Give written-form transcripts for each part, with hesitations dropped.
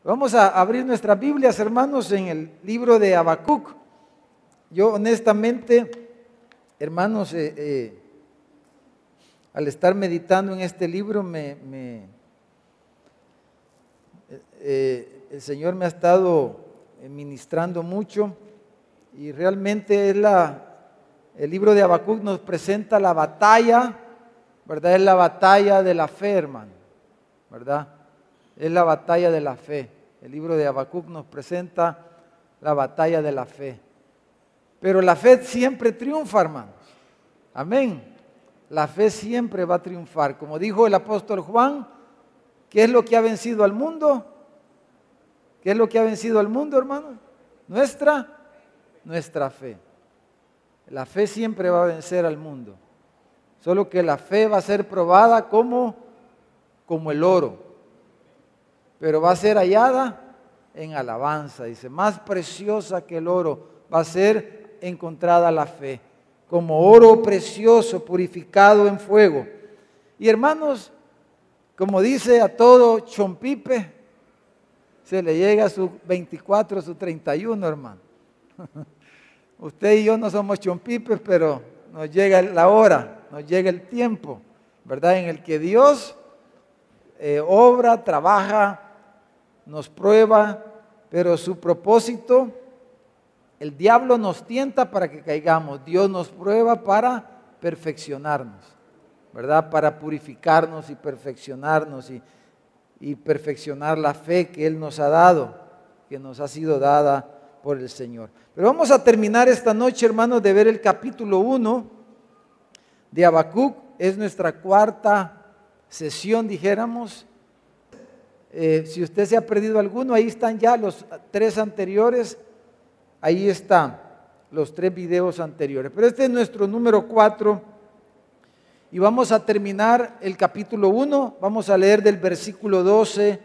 Vamos a abrir nuestras Biblias, hermanos, en el libro de Habacuc. Yo honestamente, hermanos, al estar meditando en este libro, el Señor me ha estado ministrando mucho y realmente el libro de Habacuc nos presenta la batalla, ¿verdad? Es la batalla de la fe, hermano, ¿verdad? Es la batalla de la fe. El libro de Habacuc nos presenta la batalla de la fe. Pero la fe siempre triunfa, hermanos. Amén. La fe siempre va a triunfar. Como dijo el apóstol Juan, ¿qué es lo que ha vencido al mundo? ¿Qué es lo que ha vencido al mundo, hermano? Nuestra fe. La fe siempre va a vencer al mundo. Solo que la fe va a ser probada como el oro. Pero va a ser hallada en alabanza. Dice, más preciosa que el oro va a ser encontrada la fe. Como oro precioso purificado en fuego. Y hermanos, como dice a todo chompipe, se le llega a su 24, su 31, hermano. Usted y yo no somos chompipes, pero nos llega la hora, nos llega el tiempo, ¿verdad? En el que Dios obra, trabaja, nos prueba, pero su propósito, el diablo nos tienta para que caigamos, Dios nos prueba para perfeccionarnos, ¿verdad? Para purificarnos y perfeccionarnos y perfeccionar la fe que Él nos ha dado, que nos ha sido dada por el Señor. Pero vamos a terminar esta noche, hermanos, de ver el capítulo 1 de Habacuc. Es nuestra cuarta sesión, dijéramos. Si usted se ha perdido alguno, ahí están ya los 3 anteriores. Ahí están los 3 videos anteriores. Pero este es nuestro número 4. Y vamos a terminar el capítulo 1. Vamos a leer del versículo 12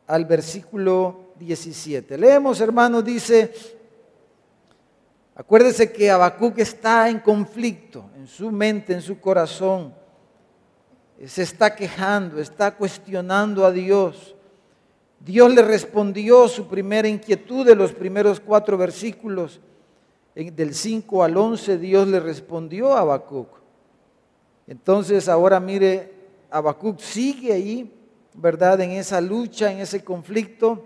al versículo 17. Leemos, hermanos, dice, acuérdese que Habacuc está en conflicto, en su mente, en su corazón. Se está quejando, está cuestionando a Dios. Dios le respondió su primera inquietud de los primeros 4 versículos. Del 5 al 11 Dios le respondió a Habacuc. Entonces ahora mire, Habacuc sigue ahí, ¿verdad? En esa lucha, en ese conflicto.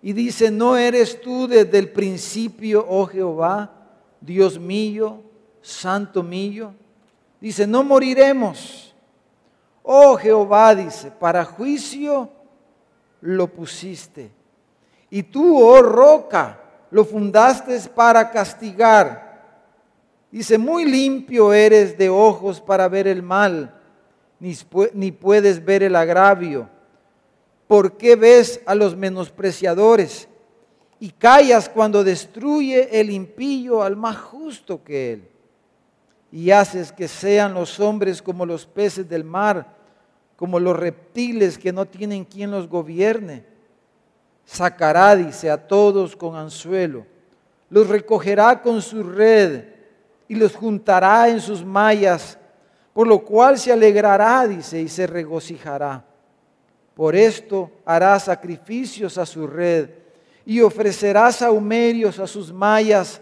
Y dice, ¿no eres tú desde el principio, oh Jehová, Dios mío, santo mío? Dice, no moriremos. Oh Jehová, dice, para juicio lo pusiste. Y tú, oh roca, lo fundaste para castigar. Dice, muy limpio eres de ojos para ver el mal, ni puedes ver el agravio. ¿Por qué ves a los menospreciadores y callas cuando destruye el impío al más justo que él? Y haces que sean los hombres como los peces del mar, como los reptiles que no tienen quien los gobierne. Sacará, dice, a todos con anzuelo, los recogerá con su red y los juntará en sus mallas, por lo cual se alegrará, dice, y se regocijará. Por esto hará sacrificios a su red y ofrecerá sahumerios a sus mallas,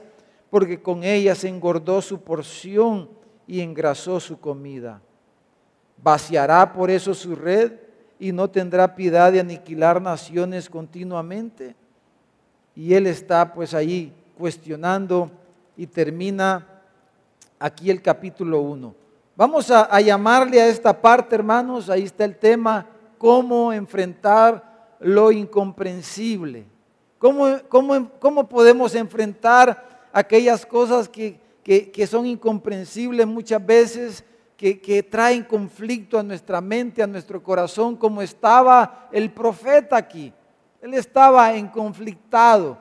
porque con ellas engordó su porción y engrasó su comida. Vaciará por eso su red y no tendrá piedad de aniquilar naciones continuamente. Y él está pues ahí cuestionando y termina aquí el capítulo 1. Vamos a llamarle a esta parte, hermanos, ahí está el tema, cómo enfrentar lo incomprensible. ¿Cómo podemos enfrentar aquellas cosas que son incomprensibles muchas veces, que traen conflicto a nuestra mente, a nuestro corazón, como estaba el profeta aquí? Él estaba conflictado,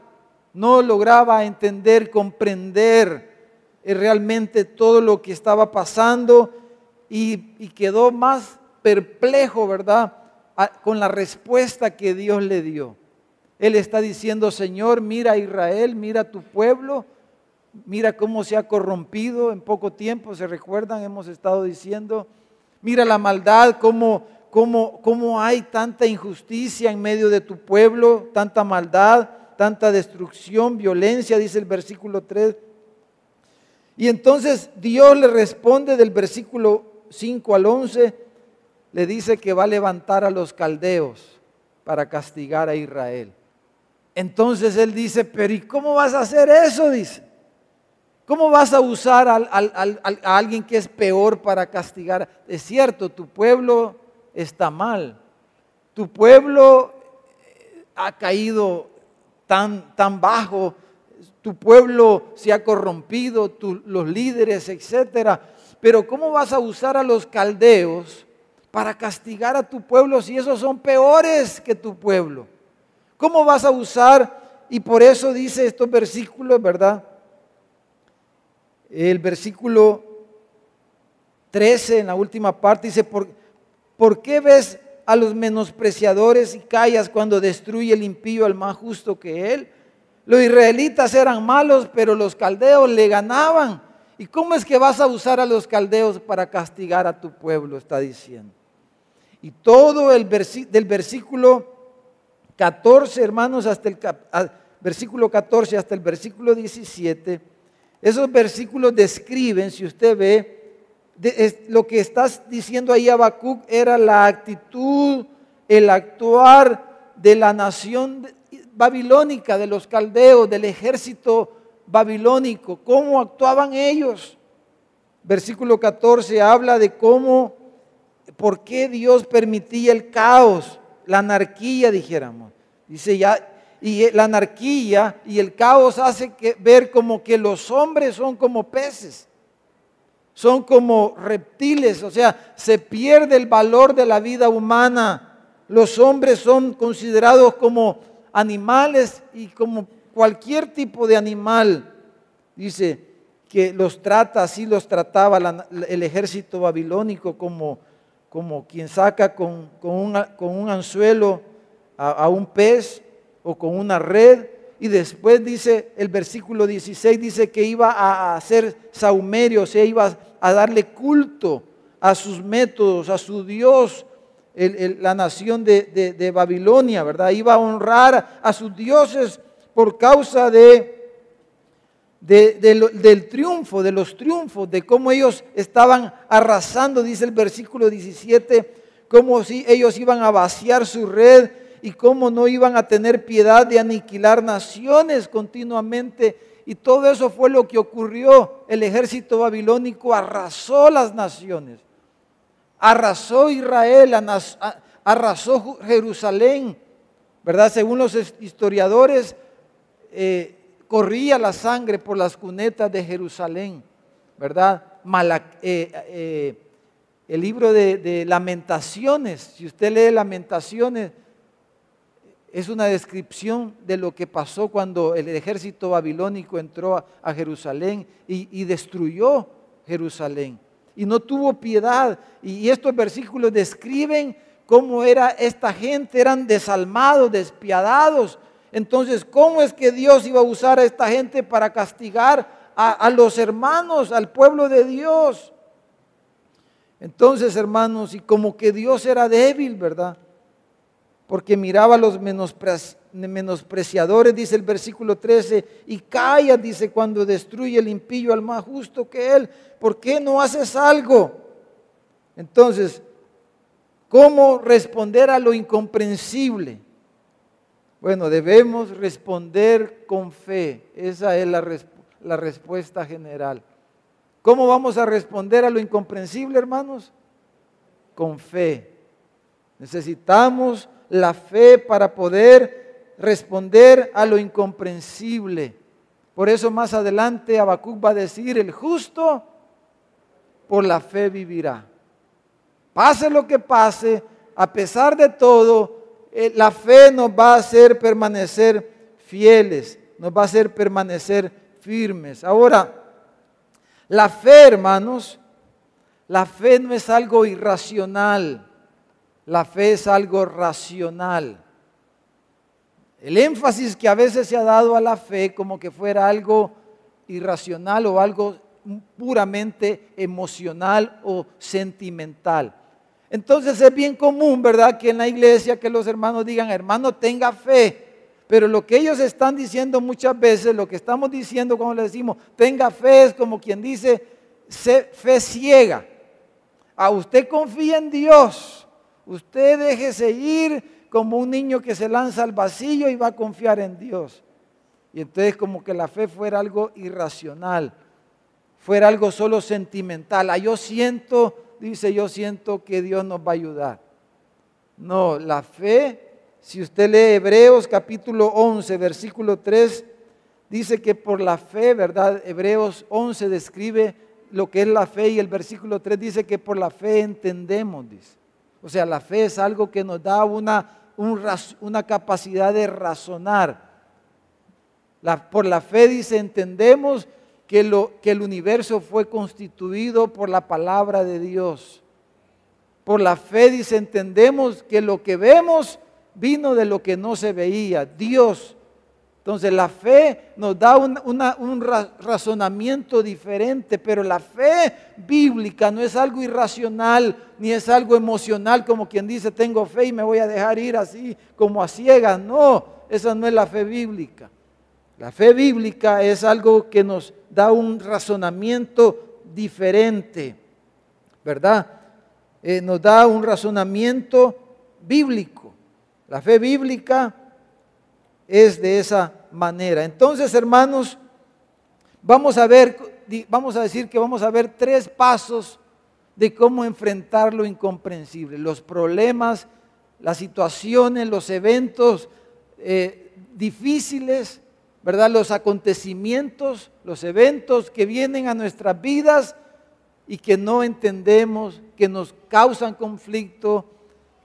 no lograba entender, comprender realmente todo lo que estaba pasando y quedó más perplejo, ¿verdad?, con la respuesta que Dios le dio. Él está diciendo, Señor, mira a Israel, mira a tu pueblo, mira cómo se ha corrompido en poco tiempo, ¿se recuerdan? Hemos estado diciendo, mira la maldad, cómo cómo hay tanta injusticia en medio de tu pueblo, tanta maldad, tanta destrucción, violencia, dice el versículo 3. Y entonces Dios le responde del versículo 5 al 11, le dice que va a levantar a los caldeos para castigar a Israel. Entonces él dice, pero ¿y cómo vas a hacer eso? Dice, ¿cómo vas a usar a alguien que es peor para castigar? Es cierto, tu pueblo está mal, tu pueblo ha caído tan bajo, tu pueblo se ha corrompido, los líderes, etcétera. Pero ¿cómo vas a usar a los caldeos para castigar a tu pueblo si esos son peores que tu pueblo? ¿Cómo vas a usar? Y por eso dice estos versículos, ¿verdad? El versículo 13 en la última parte dice, ¿por qué ves a los menospreciadores y callas cuando destruye el impío al más justo que él? Los israelitas eran malos, pero los caldeos le ganaban. ¿Y cómo es que vas a usar a los caldeos para castigar a tu pueblo? Está diciendo. Y todo del versículo 14, hermanos, hasta el versículo 14 hasta el versículo 17, esos versículos describen, si usted ve, lo que estás diciendo ahí Habacuc era la actitud, el actuar de la nación babilónica, de los caldeos, del ejército babilónico, cómo actuaban ellos. Versículo 14 habla de por qué Dios permitía el caos, la anarquía, dijéramos. Dice ya, y la anarquía y el caos hace ver como que los hombres son como peces, son como reptiles, o sea, se pierde el valor de la vida humana. Los hombres son considerados como animales y como cualquier tipo de animal. Dice que los trata, así los trataba el ejército babilónico, como quien saca con un anzuelo a un pez o con una red. Y después dice el versículo 16, dice que iba a hacer saumerio, o sea, iba a darle culto a sus métodos, a su Dios, la nación de Babilonia, ¿verdad? Iba a honrar a sus dioses por causa del triunfo, de los triunfos, de cómo ellos estaban arrasando, dice el versículo 17, cómo si ellos iban a vaciar su red y cómo no iban a tener piedad de aniquilar naciones continuamente. Y todo eso fue lo que ocurrió. El ejército babilónico arrasó las naciones, arrasó Israel, arrasó Jerusalén, ¿verdad? Según los historiadores, corría la sangre por las cunetas de Jerusalén, ¿verdad? El libro de Lamentaciones, si usted lee Lamentaciones, es una descripción de lo que pasó cuando el ejército babilónico entró a Jerusalén y destruyó Jerusalén. Y no tuvo piedad. Y estos versículos describen cómo era esta gente, eran desalmados, despiadados. Entonces, ¿cómo es que Dios iba a usar a esta gente para castigar a los hermanos, al pueblo de Dios? Entonces, hermanos, y como que Dios era débil, ¿verdad? Porque miraba a los menospreciadores, dice el versículo 13, y calla, dice, cuando destruye el impío al más justo que él. ¿Por qué no haces algo? Entonces, ¿cómo responder a lo incomprensible? Bueno, debemos responder con fe. Esa es la respuesta general. ¿Cómo vamos a responder a lo incomprensible, hermanos? Con fe. Necesitamos la fe para poder responder a lo incomprensible. Por eso más adelante Habacuc va a decir, el justo por la fe vivirá. Pase lo que pase, a pesar de todo, la fe nos va a hacer permanecer fieles, nos va a hacer permanecer firmes. Ahora, la fe, hermanos, la fe no es algo irracional. La fe es algo racional. El énfasis que a veces se ha dado a la fe como que fuera algo irracional o algo puramente emocional o sentimental. Entonces es bien común, ¿verdad?, que en la iglesia que los hermanos digan, hermano, tenga fe. Pero lo que ellos están diciendo muchas veces, lo que estamos diciendo cuando les decimos, tenga fe, es como quien dice, fe ciega. Usted confía en Dios, usted déjese ir como un niño que se lanza al vacío y va a confiar en Dios. Y entonces como que la fe fuera algo irracional, fuera algo solo sentimental. Yo siento, dice, yo siento que Dios nos va a ayudar. No, la fe, si usted lee Hebreos capítulo 11, versículo 3, dice que por la fe, ¿verdad? Hebreos 11 describe lo que es la fe y el versículo 3 dice que por la fe entendemos, dice. O sea, la fe es algo que nos da una capacidad de razonar. Por la fe, dice, entendemos que el universo fue constituido por la palabra de Dios. Por la fe, dice, entendemos que lo que vemos vino de lo que no se veía, Dios. Entonces la fe nos da un razonamiento diferente, pero la fe bíblica no es algo irracional, ni es algo emocional, como quien dice, tengo fe y me voy a dejar ir así, como a ciegas. No, esa no es la fe bíblica. La fe bíblica es algo que nos da un razonamiento diferente, ¿verdad? Nos da un razonamiento bíblico. La fe bíblica es de esa manera. Entonces, hermanos, vamos a decir que vamos a ver 3 pasos de cómo enfrentar lo incomprensible, los problemas, las situaciones, los eventos difíciles, ¿verdad? Los acontecimientos, los eventos que vienen a nuestras vidas y que no entendemos, que nos causan conflicto,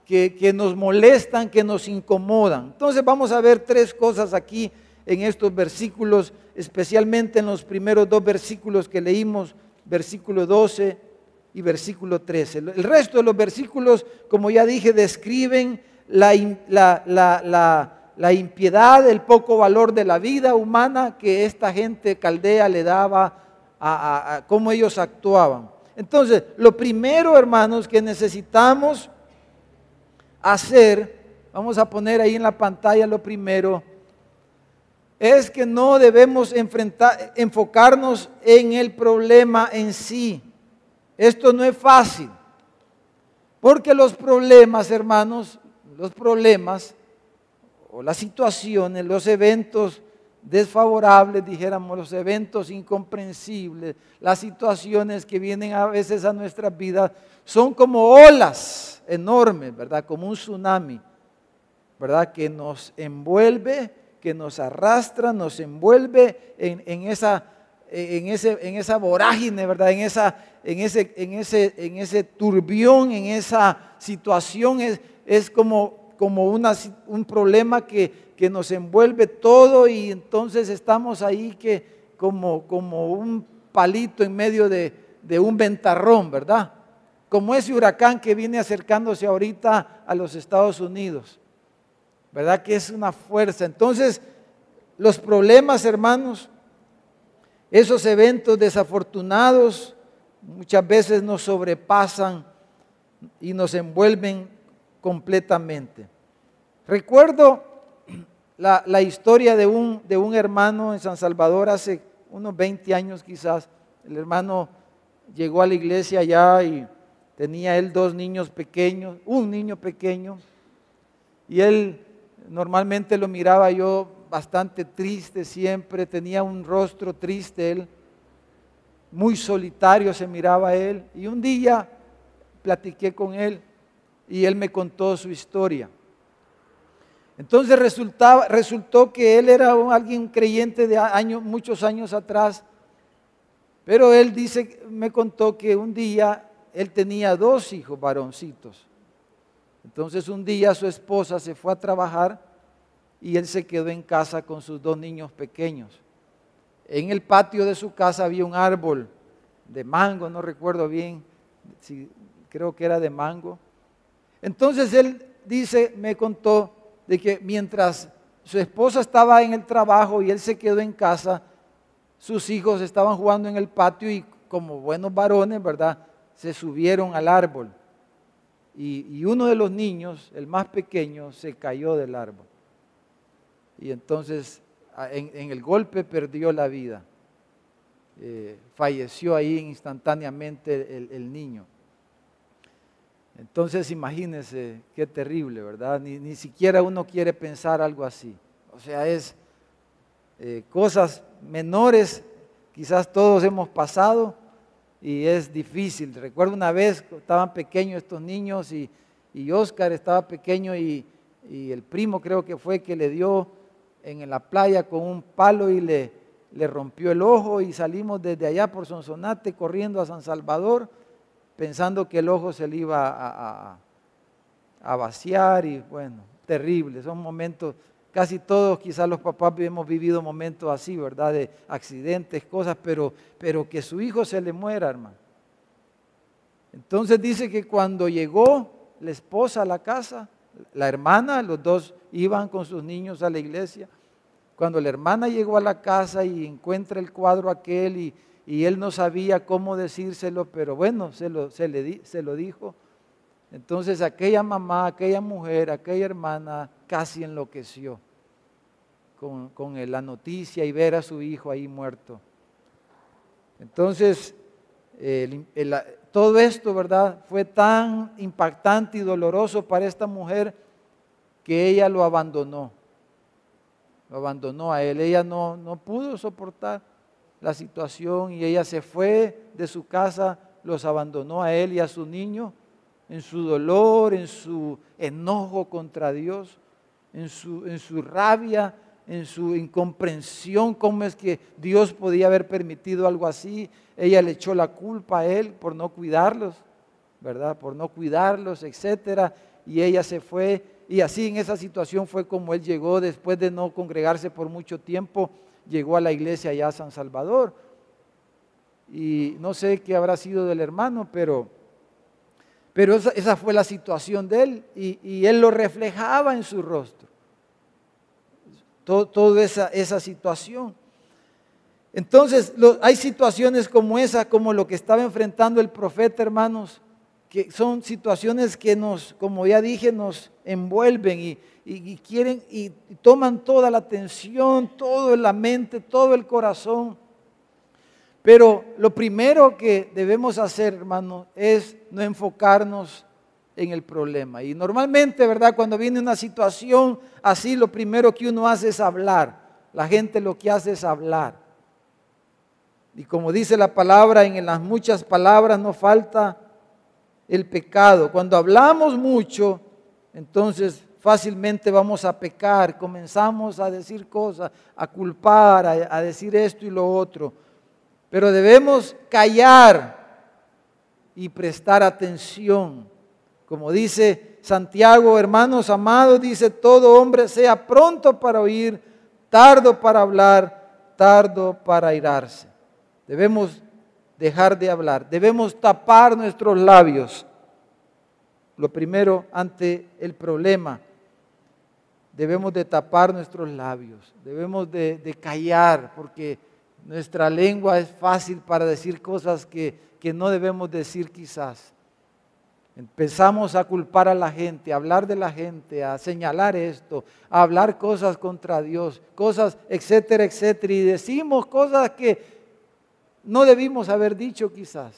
que nos molestan, que nos incomodan. Entonces vamos a ver 3 cosas aquí en estos versículos, especialmente en los primeros 2 versículos que leímos, versículo 12 y versículo 13. El resto de los versículos, como ya dije, describen la impiedad, el poco valor de la vida humana que esta gente caldea le daba a cómo ellos actuaban. Entonces, lo primero, hermanos, que necesitamos hacer, vamos a poner ahí en la pantalla lo primero, es que no debemos enfocarnos en el problema en sí. Esto no es fácil, porque los problemas, hermanos, los problemas o las situaciones, los eventos desfavorables, dijéramos, los eventos incomprensibles, las situaciones que vienen a veces a nuestras vidas, son como olas enormes, ¿verdad? Como un tsunami, ¿verdad? Que nos envuelve, que nos arrastra, nos envuelve en esa vorágine, ¿verdad? En ese turbión, en esa situación, es como un problema que nos envuelve todo y entonces estamos ahí como un palito en medio de un ventarrón, ¿verdad? Como ese huracán que viene acercándose ahorita a los Estados Unidos, ¿verdad? Que es una fuerza. Entonces, los problemas, hermanos, esos eventos desafortunados muchas veces nos sobrepasan y nos envuelven completamente. Recuerdo la historia de un hermano en San Salvador hace unos 20 años quizás. El hermano llegó a la iglesia allá y tenía él 2 niños pequeños, un niño pequeño, y él normalmente lo miraba yo bastante triste siempre, tenía un rostro triste él, muy solitario se miraba él, y un día platiqué con él y él me contó su historia. Entonces resultó que él era alguien creyente de muchos años atrás, pero él me contó que un día él tenía 2 hijos varoncitos. Entonces un día su esposa se fue a trabajar y él se quedó en casa con sus 2 niños pequeños. En el patio de su casa había un árbol de mango, no recuerdo bien, creo que era de mango. Entonces él me contó de que mientras su esposa estaba en el trabajo y él se quedó en casa, sus hijos estaban jugando en el patio y como buenos varones, ¿verdad?, se subieron al árbol. y uno de los niños, el más pequeño, se cayó del árbol. Y entonces en el golpe perdió la vida. Falleció ahí instantáneamente el niño. Entonces imagínense qué terrible, ¿verdad? Ni siquiera uno quiere pensar algo así. O sea, es cosas menores, quizás todos hemos pasado y es difícil. Recuerdo una vez, estaban pequeños estos niños y Oscar estaba pequeño y el primo creo que fue que le dio en la playa con un palo y le rompió el ojo y salimos desde allá por Sonsonate corriendo a San Salvador pensando que el ojo se le iba a vaciar y bueno, terrible. Son momentos, casi todos quizás los papás hemos vivido momentos así, ¿verdad? De accidentes, cosas, pero que su hijo se le muera, hermano. Entonces dice que cuando llegó la esposa a la casa, la hermana, los dos iban con sus niños a la iglesia. Cuando la hermana llegó a la casa y encuentra el cuadro aquel y él no sabía cómo decírselo, pero bueno, se lo dijo. Entonces aquella mamá, aquella mujer, aquella hermana casi enloqueció con la noticia y ver a su hijo ahí muerto. Entonces, todo esto, ¿verdad? Fue tan impactante y doloroso para esta mujer que ella lo abandonó. Lo abandonó a él. Ella no pudo soportar la situación y ella se fue de su casa, los abandonó a él y a su niño en su dolor, en su enojo contra Dios, en su rabia, en su incomprensión, cómo es que Dios podía haber permitido algo así. Ella le echó la culpa a él por no cuidarlos, ¿verdad? Por no cuidarlos, etcétera. Y ella se fue y así en esa situación fue como él llegó después de no congregarse por mucho tiempo. Llegó a la iglesia allá a San Salvador y no sé qué habrá sido del hermano, pero esa fue la situación de él y él lo reflejaba en su rostro, toda esa situación. Entonces hay situaciones como esa, como lo que estaba enfrentando el profeta, hermanos, que son situaciones que como ya dije, nos envuelven y quieren y toman toda la atención, toda la mente, todo el corazón. Pero lo primero que debemos hacer, hermano, es no enfocarnos en el problema. Y normalmente, ¿verdad? Cuando viene una situación así, lo primero que uno hace es hablar. La gente lo que hace es hablar. Y como dice la palabra, en las muchas palabras no falta el pecado. Cuando hablamos mucho, entonces fácilmente vamos a pecar, comenzamos a decir cosas, a culpar, a decir esto y lo otro. Pero debemos callar y prestar atención. Como dice Santiago, hermanos amados, dice: todo hombre sea pronto para oír, tardo para hablar, tardo para airarse. Debemos dejar de hablar, debemos tapar nuestros labios. Lo primero ante el problema, debemos de tapar nuestros labios, debemos de callar, porque nuestra lengua es fácil para decir cosas que no debemos decir quizás. Empezamos a culpar a la gente, a hablar de la gente, a señalar esto, a hablar cosas contra Dios, cosas, etcétera, etcétera, y decimos cosas que no debimos haber dicho quizás.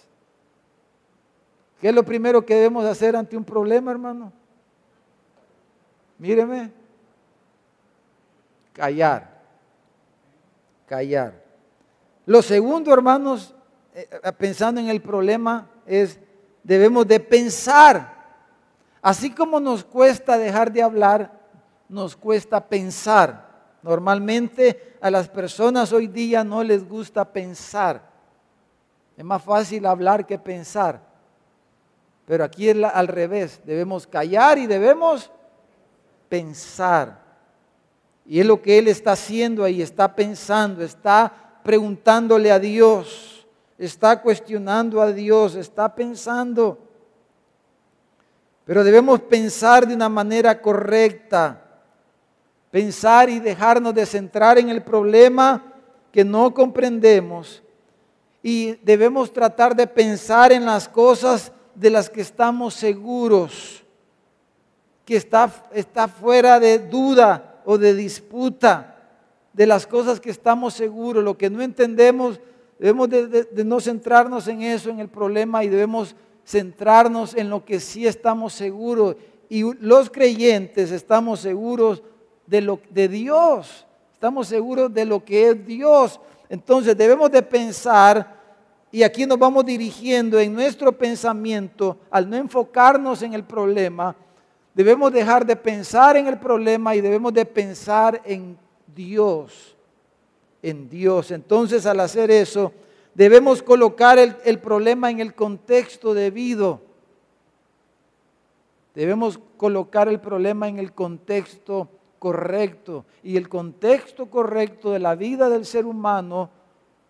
¿Qué es lo primero que debemos hacer ante un problema, hermano? Míreme. Callar. Callar. Lo segundo, hermanos, pensando en el problema, es debemos de pensar. Así como nos cuesta dejar de hablar, nos cuesta pensar. Normalmente a las personas hoy día no les gusta pensar. Es más fácil hablar que pensar. Pero aquí es al revés, debemos callar y debemos pensar. Y es lo que él está haciendo ahí, está pensando, está preguntándole a Dios, está cuestionando a Dios, está pensando. Pero debemos pensar de una manera correcta, pensar y dejarnos de centrar en el problema que no comprendemos. Y debemos tratar de pensar en las cosas de las que estamos seguros, que está fuera de duda o de disputa, de las cosas que estamos seguros. Lo que no entendemos, debemos de no centrarnos en eso, en el problema, y debemos centrarnos en lo que sí estamos seguros. Y los creyentes estamos seguros de Dios, estamos seguros de lo que es Dios. Entonces debemos de pensar, y aquí nos vamos dirigiendo en nuestro pensamiento, al no enfocarnos en el problema, debemos dejar de pensar en el problema y debemos de pensar en Dios, en Dios. Entonces, al hacer eso, debemos colocar el problema en el contexto debido. Debemos colocar el problema en el contexto correcto. Y el contexto correcto de la vida del ser humano,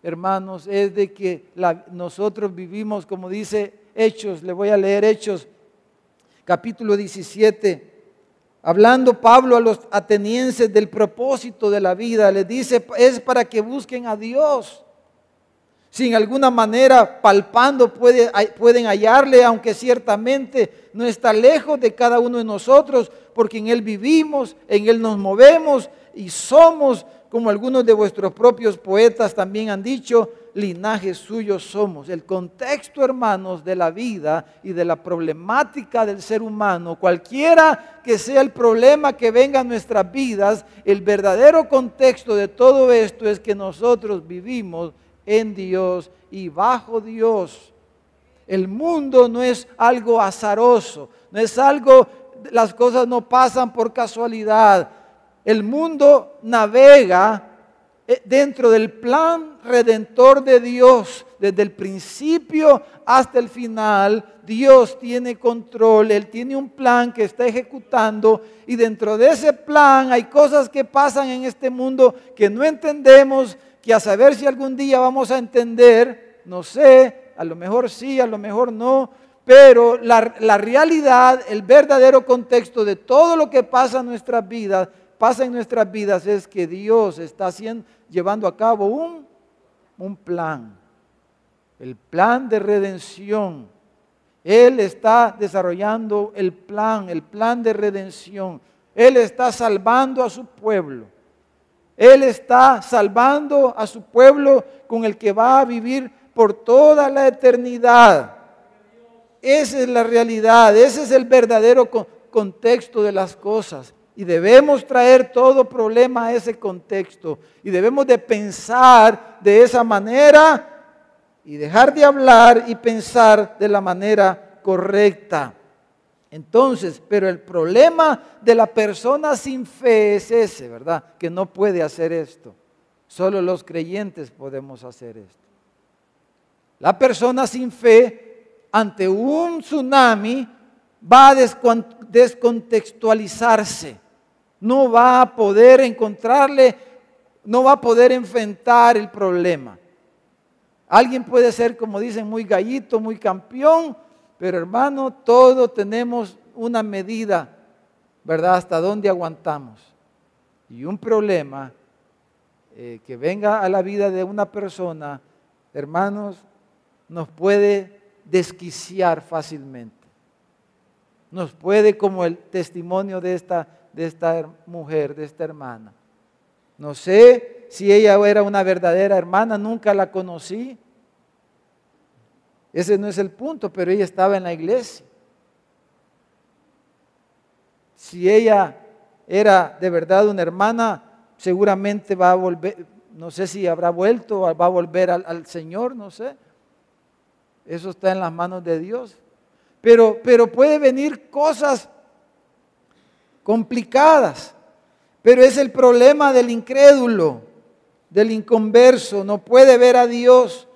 hermanos, es de que nosotros vivimos, como dice Hechos, le voy a leer Hechos, capítulo 17, hablando Pablo a los atenienses del propósito de la vida, les dice, es para que busquen a Dios. Si en alguna manera palpando pueden hallarle, aunque ciertamente no está lejos de cada uno de nosotros, porque en Él vivimos, en Él nos movemos y somos, como algunos de vuestros propios poetas también han dicho, linaje suyo somos. El contexto, hermanos, de la vida y de la problemática del ser humano, cualquiera que sea el problema que venga a nuestras vidas, el verdadero contexto de todo esto es que nosotros vivimos en Dios y bajo Dios. El mundo no es algo azaroso, no es algo, las cosas no pasan por casualidad. El mundo navega dentro del plan redentor de Dios. Desde el principio hasta el final, Dios tiene control, Él tiene un plan que está ejecutando, y dentro de ese plan hay cosas que pasan en este mundo que no entendemos, que a saber si algún día vamos a entender, no sé, a lo mejor sí, a lo mejor no, pero la realidad, el verdadero contexto de todo lo que pasa en nuestras vidas, es que Dios está llevando a cabo un plan, el plan de redención. Él está desarrollando el plan de redención. Él está salvando a su pueblo. Él está salvando a su pueblo con el que va a vivir por toda la eternidad. Esa es la realidad, ese es el verdadero contexto de las cosas. Y debemos traer todo problema a ese contexto. Y debemos de pensar de esa manera y dejar de hablar y pensar de la manera correcta. Entonces, pero el problema de la persona sin fe es ese, ¿verdad? Que no puede hacer esto. Solo los creyentes podemos hacer esto. La persona sin fe, ante un tsunami, va a descontextualizarse. No va a poder no va a poder enfrentar el problema. Alguien puede ser, como dicen, muy gallito, muy campeón, pero hermano, todos tenemos una medida, ¿verdad? Hasta dónde aguantamos. Y un problema que venga a la vida de una persona, hermanos, nos puede desquiciar fácilmente. Nos puede, como el testimonio de esta mujer, de esta hermana. No sé si ella era una verdadera hermana, nunca la conocí. Ese no es el punto, pero ella estaba en la iglesia. Si ella era de verdad una hermana, seguramente va a volver, no sé si habrá vuelto o va a volver al Señor, no sé. Eso está en las manos de Dios. Pero puede venir cosas complicadas. Pero es el problema del incrédulo, del inconverso. No puede ver a Dios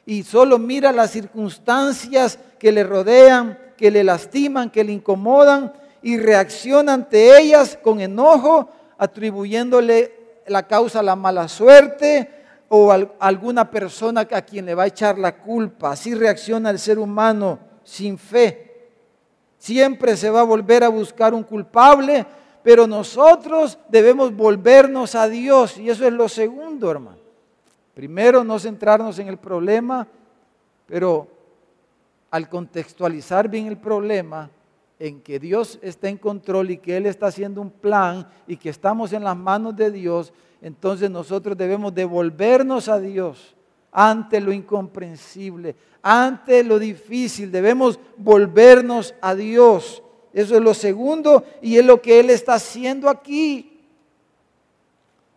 y solo mira las circunstancias que le rodean, que le lastiman, que le incomodan, y reacciona ante ellas con enojo, atribuyéndole la causa a la mala suerte o a alguna persona a quien le va a echar la culpa. Así reacciona el ser humano sin fe. Siempre se va a volver a buscar un culpable, pero nosotros debemos volvernos a Dios, y eso es lo segundo, hermano. Primero, no centrarnos en el problema, pero al contextualizar bien el problema, en que Dios está en control y que Él está haciendo un plan y que estamos en las manos de Dios, entonces nosotros debemos devolvernos a Dios ante lo incomprensible, ante lo difícil. Debemos volvernos a Dios. Eso es lo segundo y es lo que Él está haciendo aquí.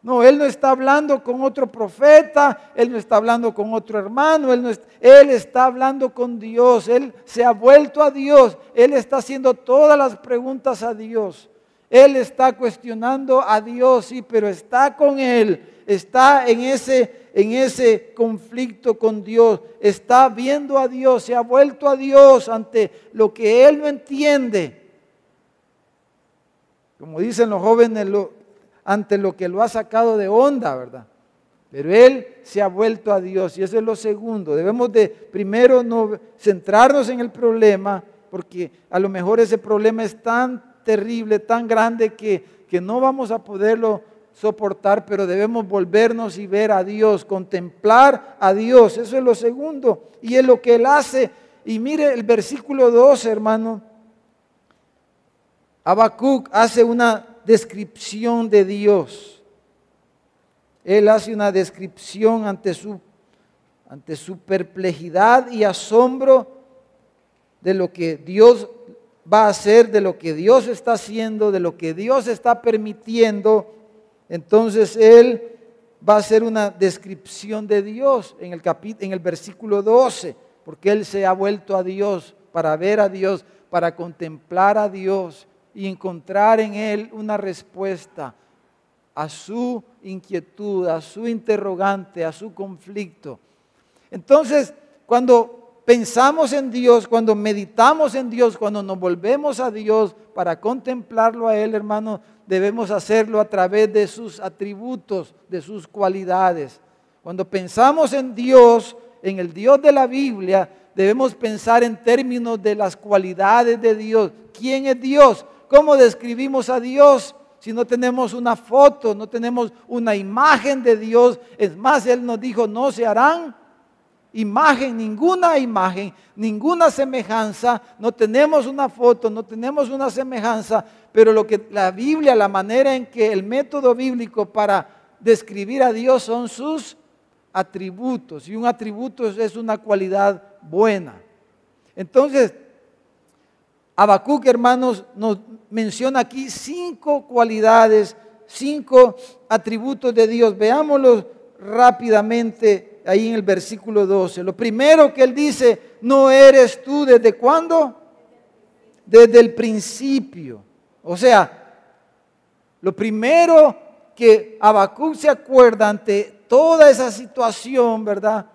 No, Él no está hablando con otro profeta, Él no está hablando con otro hermano, Él está hablando con Dios, Él se ha vuelto a Dios, Él está haciendo todas las preguntas a Dios, Él está cuestionando a Dios, sí, pero está con Él, está en ese conflicto con Dios, está viendo a Dios, se ha vuelto a Dios ante lo que Él no entiende. Como dicen los jóvenes, ante lo que lo ha sacado de onda, ¿verdad? Pero Él se ha vuelto a Dios y eso es lo segundo. Debemos de primero no centrarnos en el problema, porque a lo mejor ese problema es tan terrible, tan grande que no vamos a poderlo soportar, pero debemos volvernos y ver a Dios, contemplar a Dios. Eso es lo segundo y es lo que Él hace. Y mire el versículo 12, hermano. Habacuc hace una descripción de Dios. Él hace una descripción ante su perplejidad y asombro de lo que Dios va a hacer, de lo que Dios está haciendo, de lo que Dios está permitiendo. Entonces Él va a hacer una descripción de Dios en el versículo 12, porque Él se ha vuelto a Dios para ver a Dios, para contemplar a Dios y encontrar en Él una respuesta a su inquietud, a su interrogante, a su conflicto. Entonces, cuando pensamos en Dios, cuando meditamos en Dios, cuando nos volvemos a Dios para contemplarlo a Él, hermano, debemos hacerlo a través de sus atributos, de sus cualidades. Cuando pensamos en Dios, en el Dios de la Biblia, debemos pensar en términos de las cualidades de Dios. ¿Quién es Dios? ¿Cómo describimos a Dios si no tenemos una foto, no tenemos una imagen de Dios? Es más, Él nos dijo, no se harán ninguna imagen, ninguna semejanza. No tenemos una foto, no tenemos una semejanza, pero lo que la Biblia, la manera en que el método bíblico para describir a Dios son sus atributos. Y un atributo es una cualidad buena. Entonces, Habacuc, hermanos, nos menciona aquí 5 cualidades, 5 atributos de Dios. Veámoslos rápidamente ahí en el versículo 12. Lo primero que él dice, ¿no eres tú desde cuándo? Desde el principio. O sea, lo primero que Habacuc se acuerda ante toda esa situación, ¿verdad?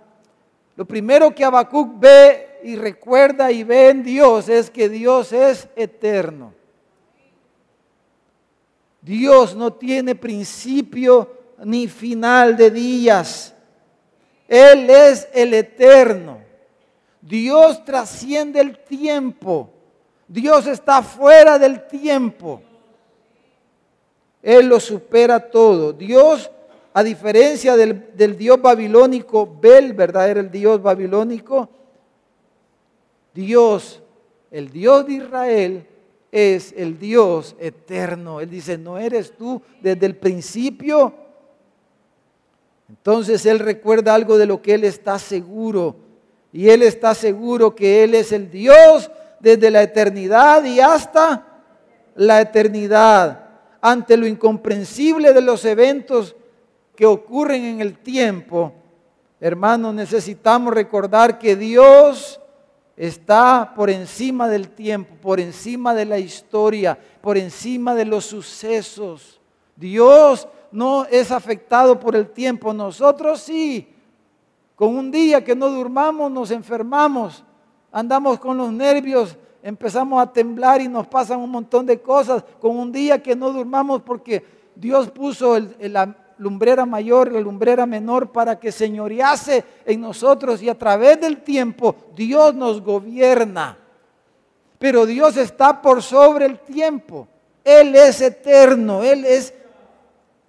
Lo primero que Habacuc ve y recuerda y ve en Dios es que Dios es eterno. Dios no tiene principio ni final de días. Él es el eterno. Dios trasciende el tiempo. Dios está fuera del tiempo. Él lo supera todo. Dios, a diferencia del dios babilónico, Bel, ¿verdad? Era el dios babilónico. Dios, el Dios de Israel, es el Dios eterno. Él dice, ¿no eres tú desde el principio? Entonces Él recuerda algo de lo que Él está seguro. Y Él está seguro que Él es el Dios desde la eternidad y hasta la eternidad. Ante lo incomprensible de los eventos que ocurren en el tiempo, hermanos, necesitamos recordar que Dios está por encima del tiempo, por encima de la historia, por encima de los sucesos. Dios no es afectado por el tiempo, nosotros sí. Con un día que no durmamos nos enfermamos, andamos con los nervios, empezamos a temblar y nos pasan un montón de cosas. Con un día que no durmamos porque Dios puso la lumbrera mayor, la lumbrera menor para que señorease en nosotros y a través del tiempo Dios nos gobierna. Pero Dios está por sobre el tiempo. Él es eterno, Él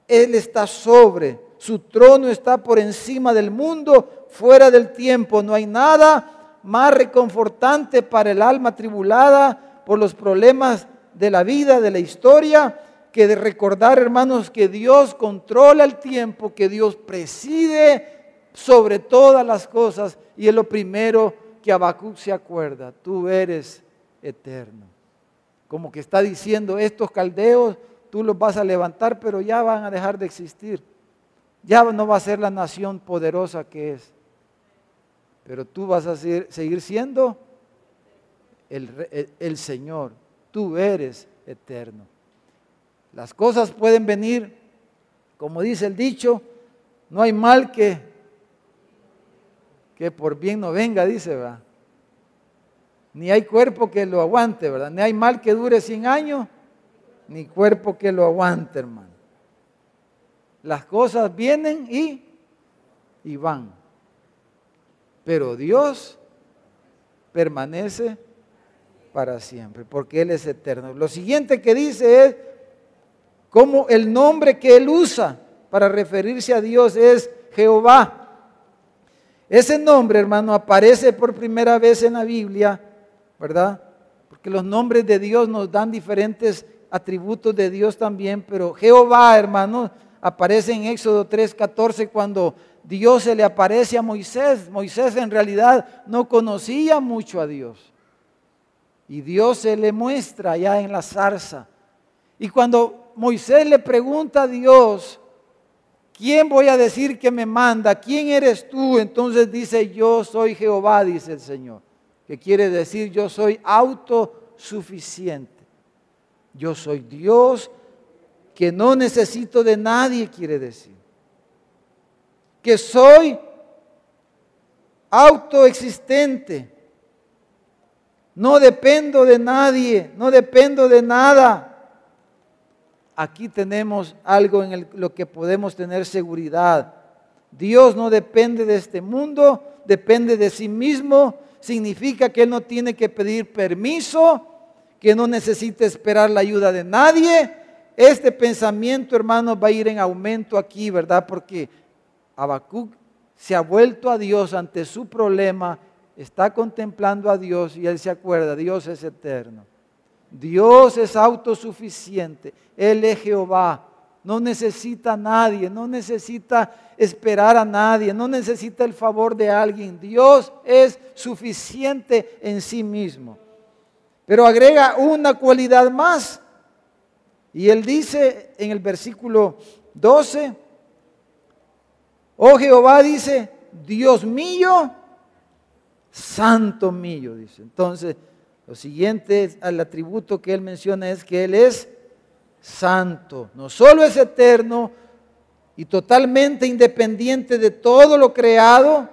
está sobre. Su trono está por encima del mundo, fuera del tiempo. No hay nada más reconfortante para el alma tribulada por los problemas de la vida, de la historia, que de recordar, hermanos, que Dios controla el tiempo, que Dios preside sobre todas las cosas, y es lo primero que Habacuc se acuerda: tú eres eterno. Como que está diciendo, estos caldeos tú los vas a levantar, pero ya van a dejar de existir. Ya no va a ser la nación poderosa que es. Pero tú vas a seguir siendo el Señor. Tú eres eterno. Las cosas pueden venir, como dice el dicho, no hay mal que por bien no venga, dice, ¿verdad? Ni hay cuerpo que lo aguante, ¿verdad? Ni hay mal que dure 100 años, ni cuerpo que lo aguante, hermano. Las cosas vienen y van. Pero Dios permanece para siempre, porque Él es eterno. Lo siguiente que dice es, como el nombre que Él usa para referirse a Dios es Jehová. Ese nombre, hermano, aparece por primera vez en la Biblia, ¿verdad? Porque los nombres de Dios nos dan diferentes atributos de Dios también, pero Jehová, hermano, aparece en Éxodo 3:14 cuando Dios se le aparece a Moisés. Moisés en realidad no conocía mucho a Dios. Y Dios se le muestra allá en la zarza. Y cuando Moisés le pregunta a Dios, ¿quién voy a decir que me manda? ¿Quién eres tú? Entonces dice, yo soy Jehová, dice el Señor. Que quiere decir, yo soy autosuficiente. Yo soy Dios que no necesito de nadie, quiere decir. Que soy autoexistente. No dependo de nadie, no dependo de nada. Aquí tenemos algo en lo que podemos tener seguridad. Dios no depende de este mundo, depende de sí mismo. Significa que Él no tiene que pedir permiso, que no necesita esperar la ayuda de nadie. Este pensamiento, hermanos, va a ir en aumento aquí, ¿verdad? Porque Habacuc se ha vuelto a Dios ante su problema, está contemplando a Dios y él se acuerda, Dios es eterno. Dios es autosuficiente, Él es Jehová, no necesita a nadie, no necesita esperar a nadie, no necesita el favor de alguien. Dios es suficiente en sí mismo. Pero agrega una cualidad más. Y él dice en el versículo 12, oh Jehová, dice, Dios mío, santo mío, dice. Entonces, lo siguiente al atributo que él menciona es que Él es santo. No solo es eterno y totalmente independiente de todo lo creado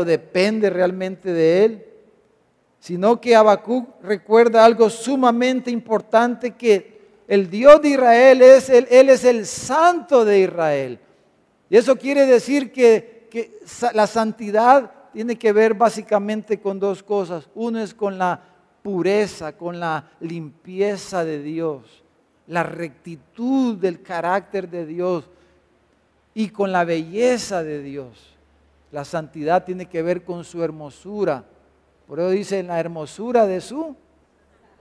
depende realmente de Él, sino que Habacuc recuerda algo sumamente importante, que el Dios de Israel Él es el santo de Israel. Y eso quiere decir que la santidad tiene que ver básicamente con dos cosas. Uno es con la pureza, con la limpieza de Dios, la rectitud del carácter de Dios y con la belleza de Dios. La santidad tiene que ver con su hermosura. Por eso dice, en la hermosura de su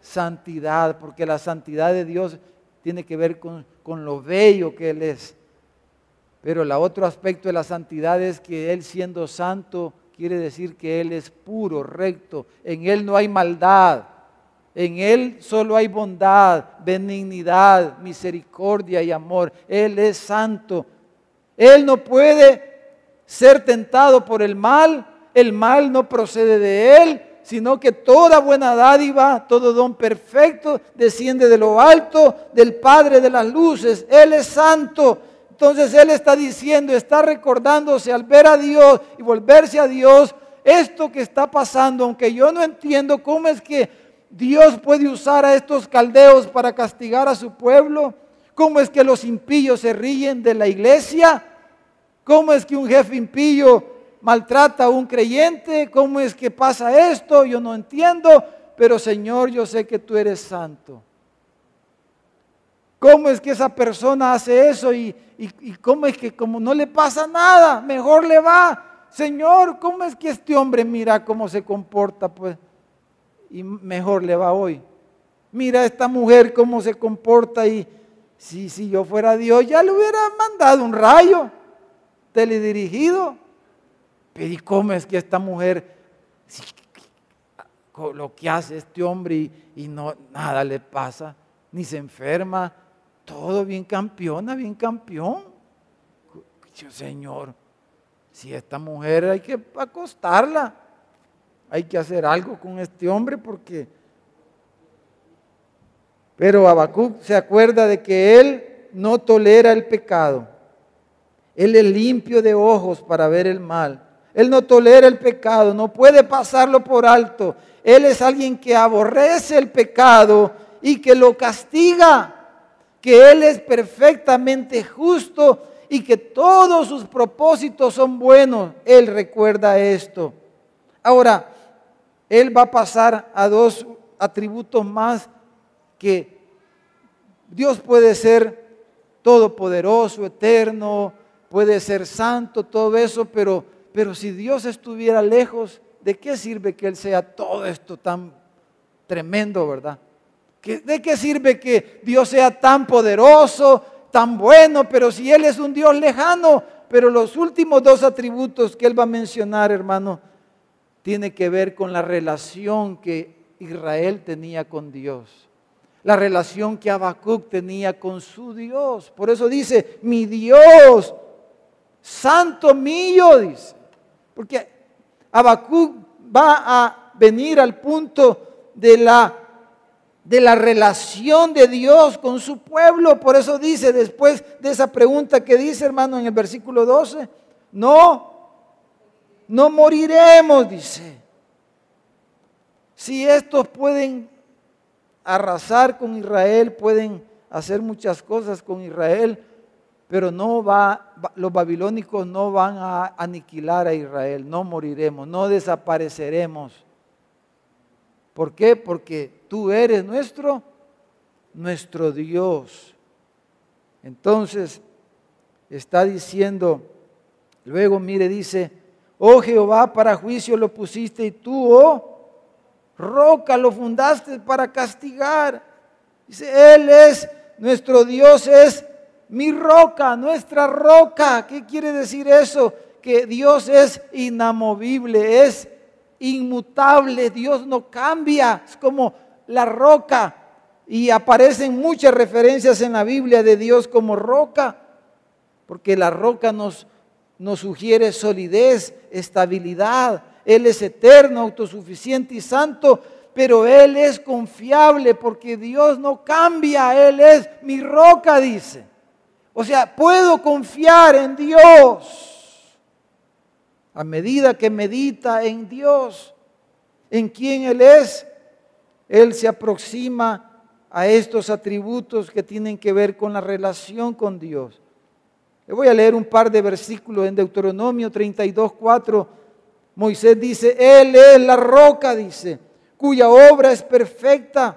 santidad, porque la santidad de Dios tiene que ver con lo bello que Él es. Pero el otro aspecto de la santidad es que Él, siendo santo, quiere decir que Él es puro, recto. En Él no hay maldad. En Él solo hay bondad, benignidad, misericordia y amor. Él es santo. Él no puede ser tentado por el mal. El mal no procede de Él, sino que toda buena dádiva, todo don perfecto desciende de lo alto, del Padre de las luces. Él es santo. Entonces Él está diciendo, está recordándose al ver a Dios y volverse a Dios, esto que está pasando, aunque yo no entiendo cómo es que Dios puede usar a estos caldeos para castigar a su pueblo, cómo es que los impíos se ríen de la iglesia, cómo es que un jefe impío maltrata a un creyente, cómo es que pasa esto, yo no entiendo, pero Señor, yo sé que tú eres santo. ¿Cómo es que esa persona hace eso y cómo es que como no le pasa nada, mejor le va? Señor, ¿cómo es que este hombre mira cómo se comporta? Pues, y mejor le va hoy. Mira esta mujer cómo se comporta y si yo fuera Dios ya le hubiera mandado un rayo teledirigido. Pero ¿y cómo es que esta mujer, lo que hace este hombre y no, nada le pasa, ni se enferma, todo bien campeona, bien campeón? Señor, si esta mujer hay que acostarla, hay que hacer algo con este hombre porque... Pero Habacuc se acuerda de que él no tolera el pecado. Él es limpio de ojos para ver el mal. Él no tolera el pecado, no puede pasarlo por alto. Él es alguien que aborrece el pecado y que lo castiga. Que Él es perfectamente justo y que todos sus propósitos son buenos. Él recuerda esto. Ahora, Él va a pasar a dos atributos más que Dios puede ser todopoderoso, eterno, puede ser santo, todo eso, pero si Dios estuviera lejos, ¿de qué sirve que Él sea todo esto tan tremendo, verdad? ¿De qué sirve que Dios sea tan poderoso, tan bueno, pero si Él es un Dios lejano? Pero los últimos dos atributos que Él va a mencionar, hermano, tiene que ver con la relación que Israel tenía con Dios. La relación que Habacuc tenía con su Dios. Por eso dice, mi Dios, santo mío, dice. Porque Habacuc va a venir al punto de la relación de Dios con su pueblo. Por eso dice, después de esa pregunta que dice, hermano, en el versículo 12, no moriremos, dice. Si estos pueden arrasar con Israel, pueden hacer muchas cosas con Israel, pero los babilónicos no van a aniquilar a Israel, no moriremos, no desapareceremos. ¿Por qué? Porque tú eres nuestro Dios. Entonces, está diciendo, luego mire, dice, oh Jehová, para juicio lo pusiste y tú, oh roca, lo fundaste para castigar. Dice, Él es, nuestro Dios es mi roca, nuestra roca. ¿Qué quiere decir eso? Que Dios es inamovible, es inmutable, Dios no cambia, es como la roca. Y aparecen muchas referencias en la Biblia de Dios como roca, porque la roca nos sugiere solidez, estabilidad. Él es eterno, autosuficiente y santo, pero Él es confiable porque Dios no cambia. Él es mi roca, dice. O sea, puedo confiar en Dios. A medida que medita en Dios, en quién Él es, Él se aproxima a estos atributos que tienen que ver con la relación con Dios. Le voy a leer un par de versículos en Deuteronomio 32:4. Moisés dice, Él es la roca, dice, cuya obra es perfecta,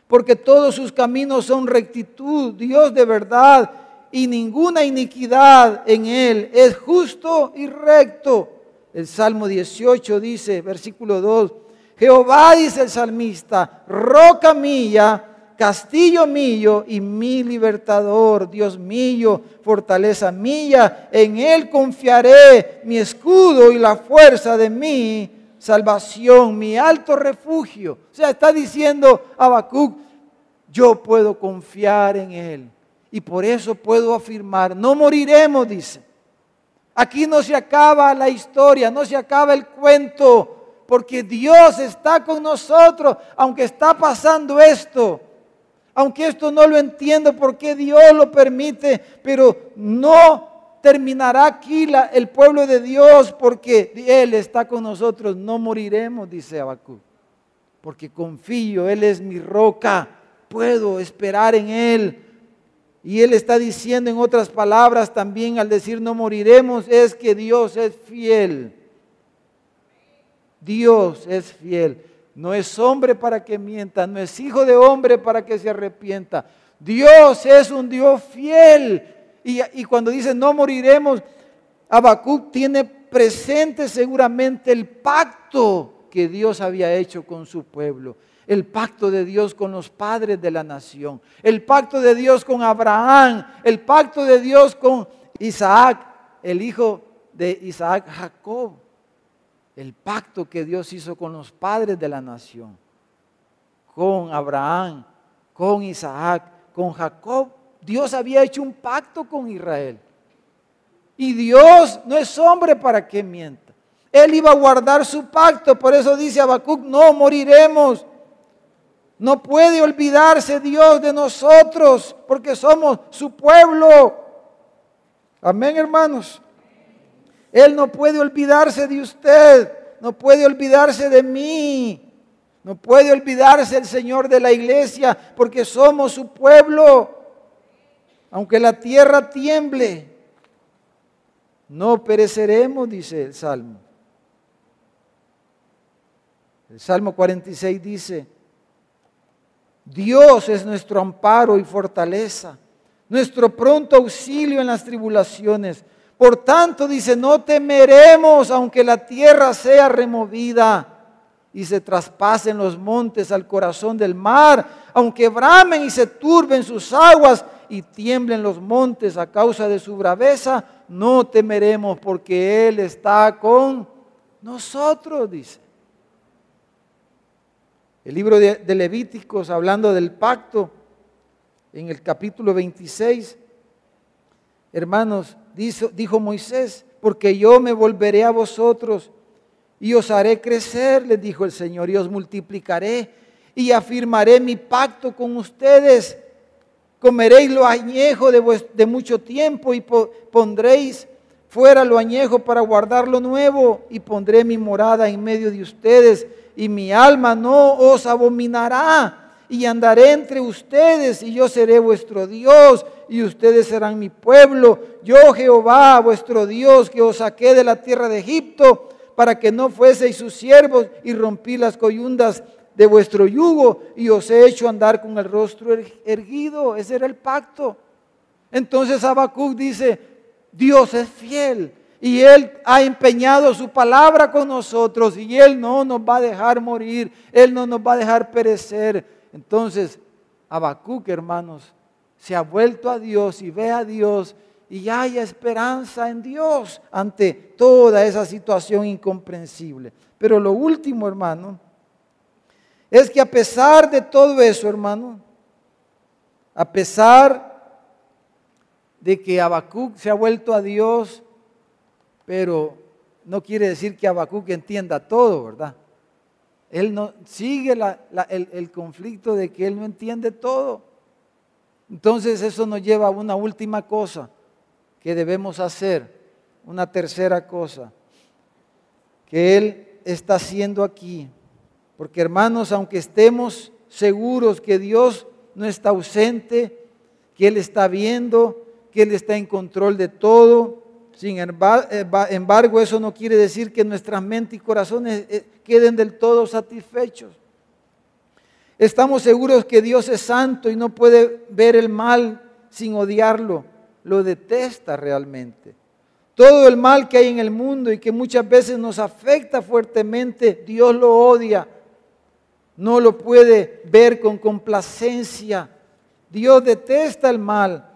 porque todos sus caminos son rectitud, Dios de verdad, y ninguna iniquidad en Él, es justo y recto. El Salmo 18 dice, versículo 2, Jehová, dice el salmista, roca mía, castillo mío y mi libertador, Dios mío, fortaleza mía, en Él confiaré, mi escudo y la fuerza de mi salvación, mi alto refugio. O sea, está diciendo Habacuc, yo puedo confiar en Él y por eso puedo afirmar, no moriremos, dice. Aquí no se acaba la historia, no se acaba el cuento, porque Dios está con nosotros, aunque está pasando esto. Aunque esto no lo entiendo por qué Dios lo permite, pero no terminará aquí el pueblo de Dios porque Él está con nosotros. No moriremos, dice Habacuc, porque confío, Él es mi roca, puedo esperar en Él. Y Él está diciendo en otras palabras también al decir no moriremos, es que Dios es fiel. Dios es fiel. No es hombre para que mienta, no es hijo de hombre para que se arrepienta. Dios es un Dios fiel. Y cuando dice no moriremos, Habacuc tiene presente seguramente el pacto que Dios había hecho con su pueblo. El pacto de Dios con los padres de la nación. El pacto de Dios con Abraham. El pacto de Dios con Isaac, el hijo de Isaac, Jacob. El pacto que Dios hizo con los padres de la nación. Con Abraham, con Isaac, con Jacob. Dios había hecho un pacto con Israel. Y Dios no es hombre para que mienta. Él iba a guardar su pacto. Por eso dice Habacuc, no moriremos. No puede olvidarse Dios de nosotros, porque somos su pueblo. Amén, hermanos. Él no puede olvidarse de usted, no puede olvidarse de mí, no puede olvidarse el Señor de la iglesia, porque somos su pueblo. Aunque la tierra tiemble, no pereceremos, dice el Salmo. El Salmo 46 dice, Dios es nuestro amparo y fortaleza, nuestro pronto auxilio en las tribulaciones. Por tanto, dice, no temeremos aunque la tierra sea removida y se traspasen los montes al corazón del mar, aunque bramen y se turben sus aguas y tiemblen los montes a causa de su braveza, no temeremos porque Él está con nosotros, dice. El libro de Levíticos, hablando del pacto, en el capítulo 26, hermanos, dijo Moisés, porque yo me volveré a vosotros y os haré crecer, les dijo el Señor, y os multiplicaré y afirmaré mi pacto con ustedes. Comeréis lo añejo de mucho tiempo y pondréis fuera lo añejo para guardar lo nuevo, y pondré mi morada en medio de ustedes, y mi alma no os abominará, y andaré entre ustedes, y yo seré vuestro Dios, y ustedes serán mi pueblo. Yo, Jehová, vuestro Dios, que os saqué de la tierra de Egipto, para que no fueseis sus siervos, y rompí las coyundas de vuestro yugo, y os he hecho andar con el rostro erguido. Ese era el pacto. Entonces Habacuc dice, Dios es fiel, y Él ha empeñado su palabra con nosotros, y Él no nos va a dejar morir, Él no nos va a dejar perecer. Entonces Habacuc, hermanos, se ha vuelto a Dios y ve a Dios, y hay esperanza en Dios ante toda esa situación incomprensible. Pero lo último, hermano, es que a pesar de todo eso, hermano, a pesar de que Habacuc se ha vuelto a Dios, pero no quiere decir que Habacuc entienda todo, ¿verdad? Él no sigue el conflicto de que él no entiende todo. Entonces eso nos lleva a una última cosa que debemos hacer, una tercera cosa que él está haciendo aquí. Porque, hermanos, aunque estemos seguros que Dios no está ausente, que Él está viendo, que Él está en control de todo, sin embargo, eso no quiere decir que nuestras mentes y corazones queden del todo satisfechos. Estamos seguros que Dios es santo y no puede ver el mal sin odiarlo, lo detesta realmente. Todo el mal que hay en el mundo y que muchas veces nos afecta fuertemente, Dios lo odia. No lo puede ver con complacencia. Dios detesta el mal,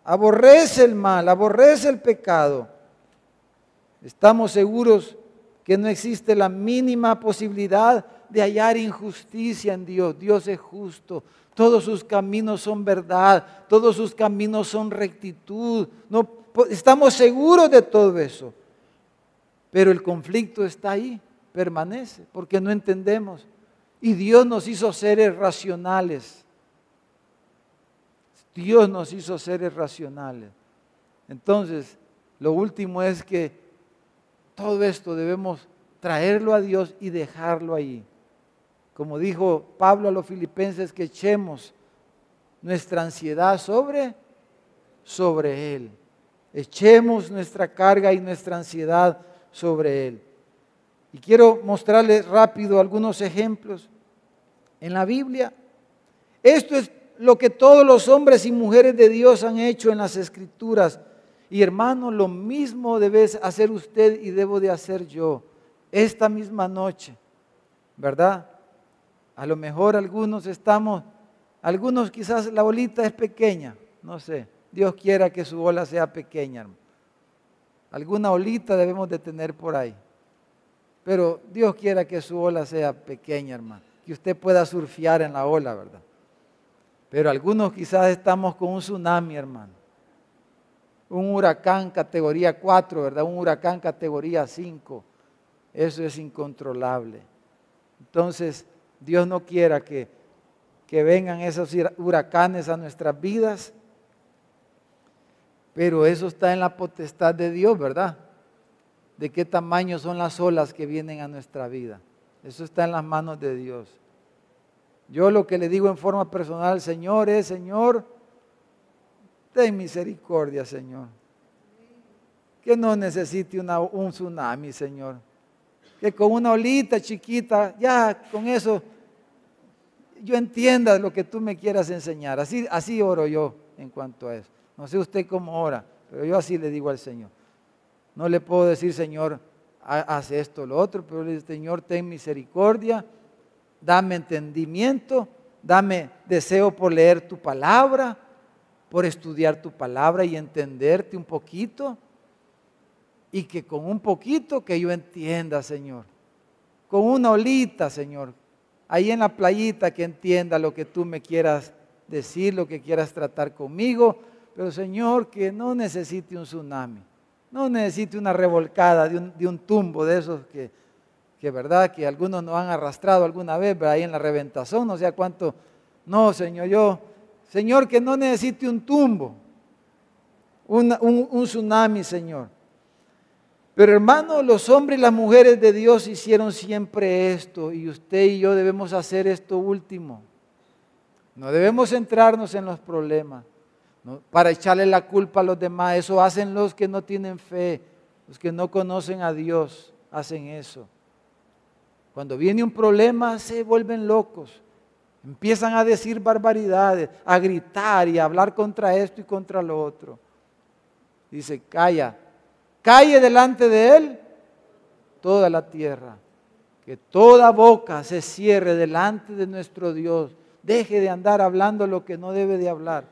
aborrece el pecado. Estamos seguros que no existe la mínima posibilidad de hallar injusticia en Dios. Dios es justo, todos sus caminos son verdad, todos sus caminos son rectitud. No, estamos seguros de todo eso, pero el conflicto está ahí, permanece, porque no entendemos. Y Dios nos hizo seres racionales. Dios nos hizo seres racionales. Entonces, lo último es que todo esto debemos traerlo a Dios y dejarlo ahí. Como dijo Pablo a los filipenses, que echemos nuestra ansiedad sobre Él. Echemos nuestra carga y nuestra ansiedad sobre Él. Y quiero mostrarles rápido algunos ejemplos en la Biblia. Esto es lo que todos los hombres y mujeres de Dios han hecho en las Escrituras. Y hermano, lo mismo debe hacer usted y debo de hacer yo esta misma noche, ¿verdad? A lo mejor algunos quizás la olita es pequeña, no sé. Dios quiera que su ola sea pequeña, hermano. Alguna olita debemos de tener por ahí. Pero Dios quiera que su ola sea pequeña, hermano. Que usted pueda surfear en la ola, ¿verdad? Pero algunos quizás estamos con un tsunami, hermano. Un huracán categoría 4, ¿verdad? Un huracán categoría 5. Eso es incontrolable. Entonces, Dios no quiera que vengan esos huracanes a nuestras vidas. Pero eso está en la potestad de Dios, ¿verdad? De qué tamaño son las olas que vienen a nuestra vida. Eso está en las manos de Dios. Yo lo que le digo en forma personal al Señor es, Señor, ten misericordia, Señor. Que no necesite un tsunami, Señor. Que con una olita chiquita, ya con eso, yo entienda lo que tú me quieras enseñar. Así oro yo en cuanto a eso. No sé usted cómo ora, pero yo así le digo al Señor. No le puedo decir, Señor, haz esto o lo otro, pero le digo, Señor, ten misericordia, dame entendimiento, dame deseo por leer tu palabra, por estudiar tu palabra y entenderte un poquito. Y que con un poquito que yo entienda, Señor. Con una olita, Señor. Ahí en la playita que entienda lo que tú me quieras decir, lo que quieras tratar conmigo. Pero Señor, que no necesite un tsunami. No necesite una revolcada de un tumbo de esos que verdad que algunos nos han arrastrado alguna vez, ¿verdad? Ahí en la reventazón, no sé cuánto. No, Señor, Señor, que no necesite un tumbo. Un tsunami, Señor. Pero hermano, los hombres y las mujeres de Dios hicieron siempre esto y usted y yo debemos hacer esto último. No debemos centrarnos en los problemas, ¿no? Para echarle la culpa a los demás. Eso hacen los que no tienen fe, los que no conocen a Dios, hacen eso. Cuando viene un problema se vuelven locos, empiezan a decir barbaridades, a gritar y a hablar contra esto y contra lo otro. Dice, calle delante de Él toda la tierra, que toda boca se cierre delante de nuestro Dios. Deje de andar hablando lo que no debe de hablar.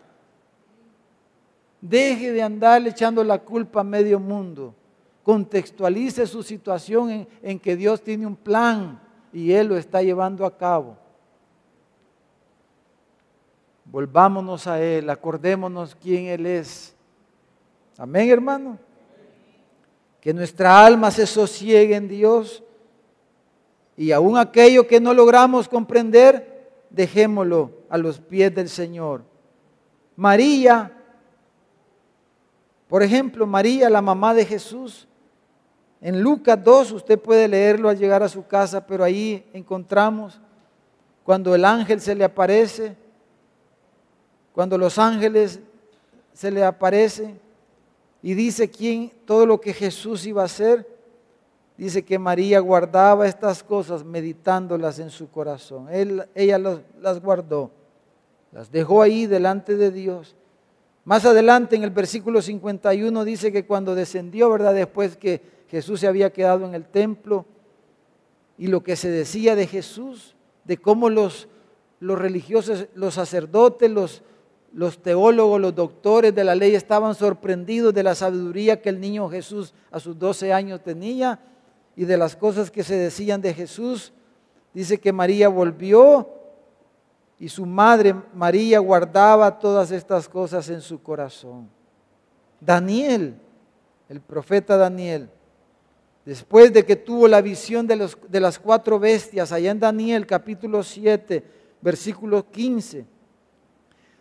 Deje de andar echando la culpa a medio mundo. Contextualice su situación en que Dios tiene un plan y Él lo está llevando a cabo. Volvámonos a Él, acordémonos quién Él es. Amén, hermano. Que nuestra alma se sosiegue en Dios y aún aquello que no logramos comprender, dejémoslo a los pies del Señor. María, por ejemplo, María, la mamá de Jesús, en Lucas 2, usted puede leerlo al llegar a su casa, pero ahí encontramos cuando el ángel se le aparece, cuando los ángeles se le aparecen, y dice todo lo que Jesús iba a hacer. Dice que María guardaba estas cosas meditándolas en su corazón. Ella las guardó, las dejó ahí delante de Dios. Más adelante en el versículo 51 dice que cuando descendió, ¿verdad? Después que Jesús se había quedado en el templo y lo que se decía de Jesús, de cómo los religiosos, los sacerdotes, los teólogos, los doctores de la ley estaban sorprendidos de la sabiduría que el niño Jesús a sus 12 años tenía y de las cosas que se decían de Jesús. Dice que María volvió y su madre María guardaba todas estas cosas en su corazón. Daniel, el profeta Daniel, después de que tuvo la visión de las 4 bestias, allá en Daniel capítulo 7, versículo 15,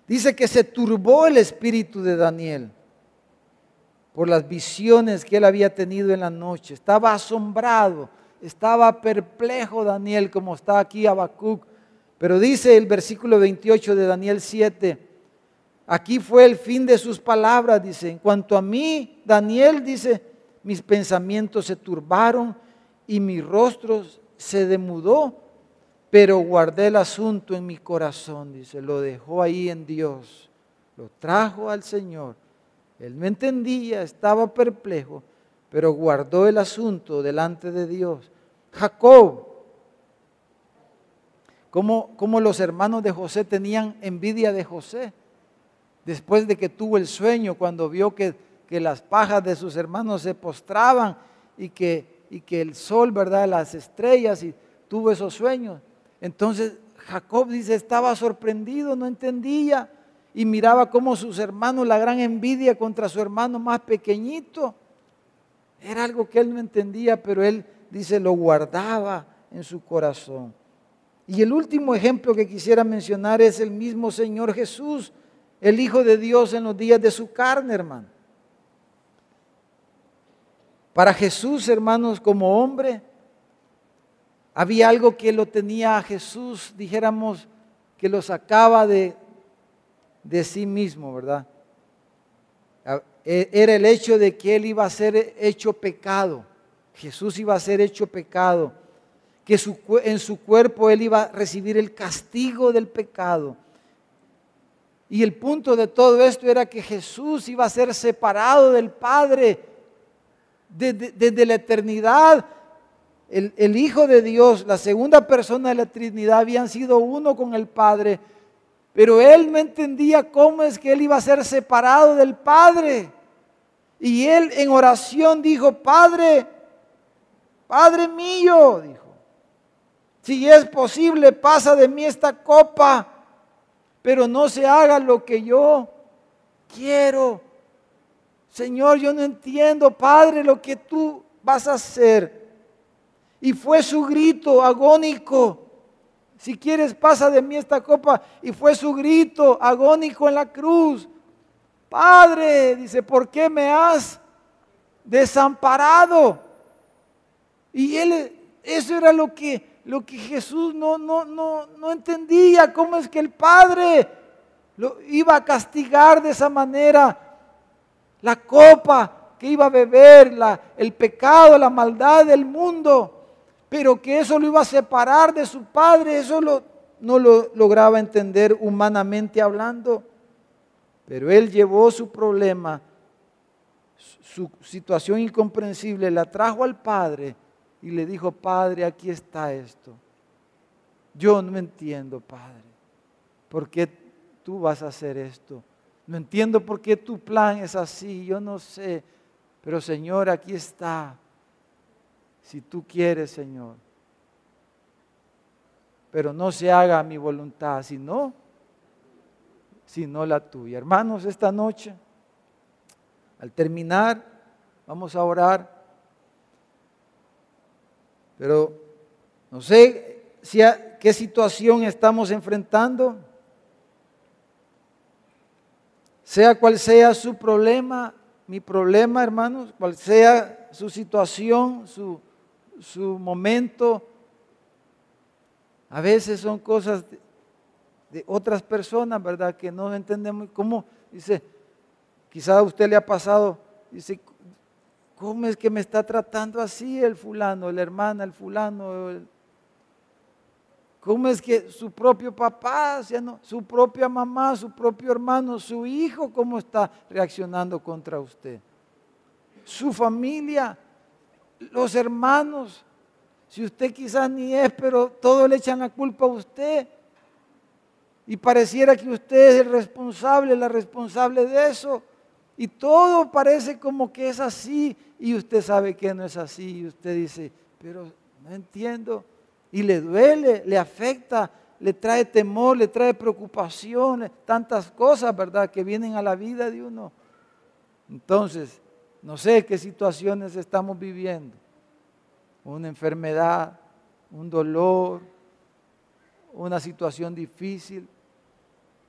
dice que se turbó el espíritu de Daniel por las visiones que él había tenido en la noche. Estaba asombrado, estaba perplejo Daniel, como está aquí Habacuc. Pero dice el versículo 28 de Daniel 7, aquí fue el fin de sus palabras, dice. En cuanto a mí, Daniel dice, mis pensamientos se turbaron y mi rostro se demudó. Pero guardé el asunto en mi corazón, dice, lo dejó ahí en Dios, lo trajo al Señor Él no entendía, estaba perplejo, pero guardó el asunto delante de Dios. Jacob, como los hermanos de José tenían envidia de José, después de que tuvo el sueño, cuando vio que las pajas de sus hermanos se postraban y que el sol, ¿verdad?, las estrellas, y tuvo esos sueños. Entonces Jacob dice, estaba sorprendido, no entendía, y miraba cómo sus hermanos, la gran envidia contra su hermano más pequeñito. Era algo que él no entendía, pero él dice, lo guardaba en su corazón. Y el último ejemplo que quisiera mencionar es el mismo Señor Jesús, el Hijo de Dios en los días de su carne, hermano. Para Jesús, hermanos, como hombre, había algo que lo tenía a Jesús, dijéramos, que lo sacaba de sí mismo, ¿verdad? Era el hecho de que Él iba a ser hecho pecado. Jesús iba a ser hecho pecado. Que en su cuerpo Él iba a recibir el castigo del pecado. Y el punto de todo esto era que Jesús iba a ser separado del Padre desde la eternidad. El Hijo de Dios, la segunda persona de la Trinidad, habían sido uno con el Padre, pero Él no entendía cómo es que Él iba a ser separado del Padre. Y Él en oración dijo, Padre, Padre mío, dijo, si es posible, pasa de mí esta copa, pero no se haga lo que yo quiero. Señor, yo no entiendo, Padre, lo que tú vas a hacer. Y fue su grito agónico. Si quieres, pasa de mí esta copa. Y fue su grito agónico en la cruz. Padre, dice, ¿por qué me has desamparado? Y eso era lo que Jesús no entendía. ¿Cómo es que el Padre lo iba a castigar de esa manera? La copa que iba a beber, el pecado, la maldad del mundo, pero que eso lo iba a separar de su Padre, eso no lo lograba entender humanamente hablando. Pero Él llevó su problema, su situación incomprensible, la trajo al Padre y le dijo, Padre, aquí está esto. Yo no entiendo, Padre, ¿por qué tú vas a hacer esto? No entiendo por qué tu plan es así, yo no sé, pero Señor, aquí está, si tú quieres, Señor. Pero no se haga mi voluntad, sino la tuya. Hermanos, esta noche, al terminar, vamos a orar, pero no sé qué situación estamos enfrentando. Sea cual sea su problema, mi problema, hermanos, cual sea su situación, su momento, a veces son cosas de otras personas, ¿verdad? Que no entendemos cómo, dice, quizá a usted le ha pasado, dice, ¿cómo es que me está tratando así el fulano, la hermana, el fulano? ¿Cómo es que su propio papá, su propia mamá, su propio hermano, su hijo, cómo está reaccionando contra usted? Su familia, los hermanos, si usted quizás ni es, pero todos le echan la culpa a usted. Y pareciera que usted es el responsable, la responsable de eso. Y todo parece como que es así. Y usted sabe que no es así. Y usted dice, pero no entiendo. Y le duele, le afecta, le trae temor, le trae preocupación, tantas cosas, ¿verdad?, que vienen a la vida de uno. Entonces, no sé qué situaciones estamos viviendo. Una enfermedad, un dolor, una situación difícil,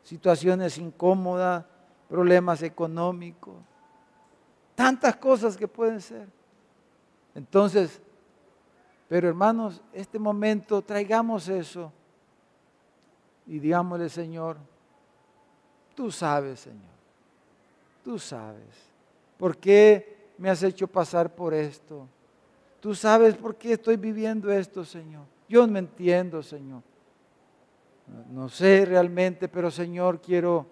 situaciones incómodas, problemas económicos, tantas cosas que pueden ser. Entonces, pero hermanos, este momento traigamos eso y digámosle, Señor, tú sabes, Señor, tú sabes por qué me has hecho pasar por esto. Tú sabes por qué estoy viviendo esto, Señor. Yo no entiendo, Señor. No sé realmente, pero Señor, quiero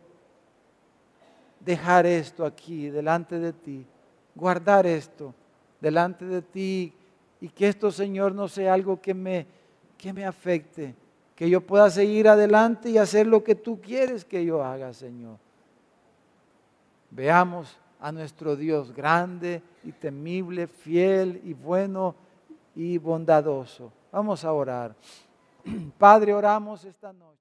dejar esto aquí delante de ti, guardar esto delante de ti y que esto, Señor, no sea algo que me afecte, que yo pueda seguir adelante y hacer lo que tú quieres que yo haga, Señor. Veamos a nuestro Dios grande y temible, fiel y bueno y bondadoso. Vamos a orar. Padre, oramos esta noche.